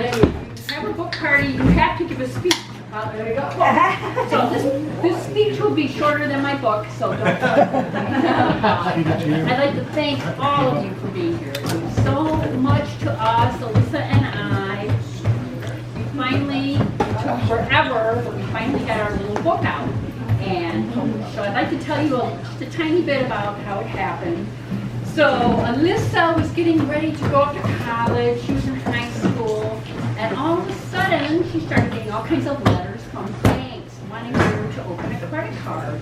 if you have a book party, you have to give a speech. There you go. So this speech will be shorter than my book, so don't. I'd like to thank all of you for being here. It means so much to us, Alyssa and I. We finally, it took forever, but we finally got our little book out. And so I'd like to tell you just a tiny bit about how it happened. So Alyssa was getting ready to go off to college. She was in high school. And all of a sudden, she started getting all kinds of letters from banks wanting her to open a credit card.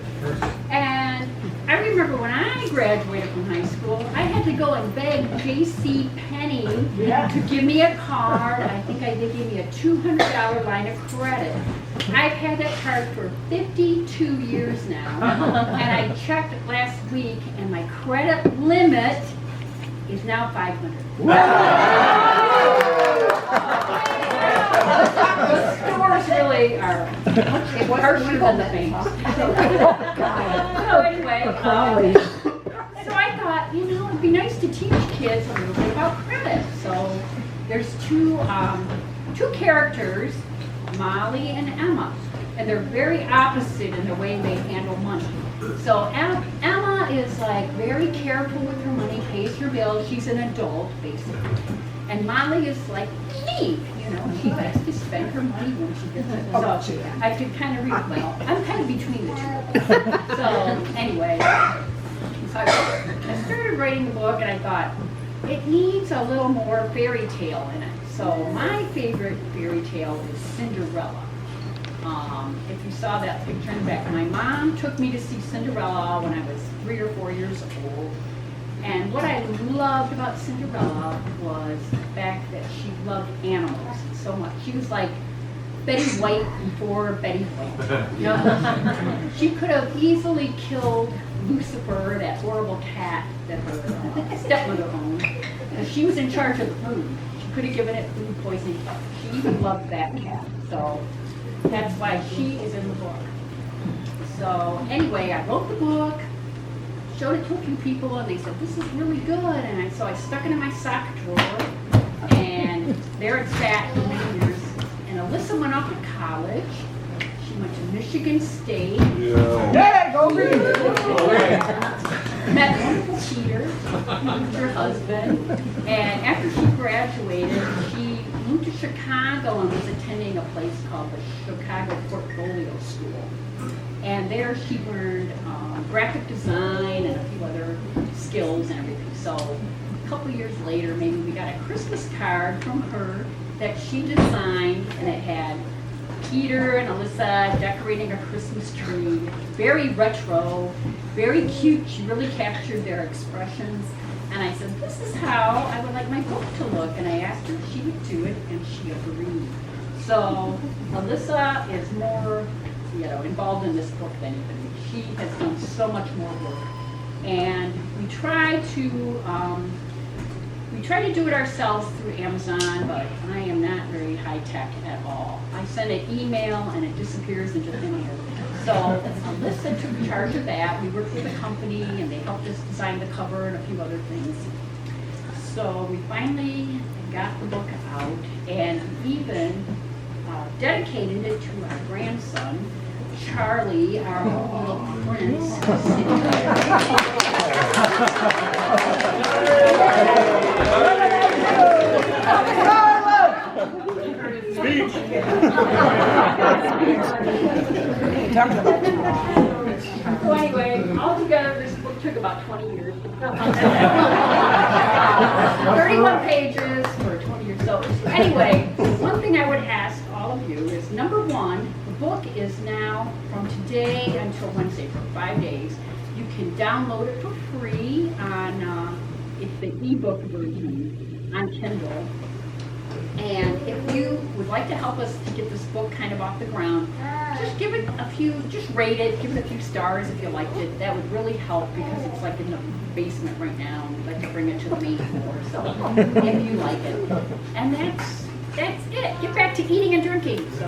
And I remember when I graduated from high school, I had to go and beg J.C. Penney to give me a card. I think they gave me a $200 line of credit. I've had that card for 52 years now. And I checked last week, and my credit limit is now $500. The stores really are harsher than the banks. So anyway, so I thought, it'd be nice to teach kids a little bit about credit. So there's two characters, Molly and Emma, and they're very opposite in the way they handle money. So Emma is like very careful with her money, pays her bills. She's an adult, basically. And Molly is like me, she likes to spend her money when she gets it. So I could kind of read, well, I'm kind of between the two. So anyway, so I started writing the book and I thought, it needs a little more fairy tale in it. So my favorite fairy tale is Cinderella. If you saw that picture in the back, my mom took me to see Cinderella when I was 3 or 4 years old. And what I loved about Cinderella was the fact that she loved animals so much. She was like Betty White before Betty White. She could have easily killed Lucifer, that horrible cat that her stepmother owned. And she was in charge of the food. She could have given it food poisoning. She even loved that cat. So that's why she is in the book. So anyway, I wrote the book, showed it to a few people, and they said, this is really good. And so I stuck it in my sock drawer, and there it sat for many years. And Alyssa went off to college. She went to Michigan State. Yeah, go read. Met wonderful Peter, who's her husband. And after she graduated, she moved to Chicago and was attending a place called the Chicago Portfolio School. And there she learned graphic design and a few other skills and everything. So a couple years later, maybe we got a Christmas card from her that she designed, and it had Peter and Alyssa decorating a Christmas tree. Very retro, very cute. She really captured their expressions. And I said, this is how I would like my book to look. And I asked her if she would do it, and she agreed. So Alyssa is more involved in this book than even me. She has done so much more work. And we try to do it ourselves through Amazon, but I am not very high tech at all. I send an email and it disappears into thin air. So Alyssa took charge of that. We worked with a company and they helped us design the cover and a few other things. So we finally got the book out and even dedicated it to our grandson, Charlie, our little prince. So anyway, altogether this book took about 20 years. 31 pages for 20 years. So anyway, one thing I would ask all of you is, number one, the book is now from today until Wednesday for 5 days. You can download it for free on it's the ebook version on Kindle. And if you would like to help us to get this book kind of off the ground, just give it a few, just rate it, give it a few stars if you liked it. That would really help because it's like in the basement right now and we'd like to bring it to the main floor. So if you like it. And that's it. Get back to eating and drinking. So.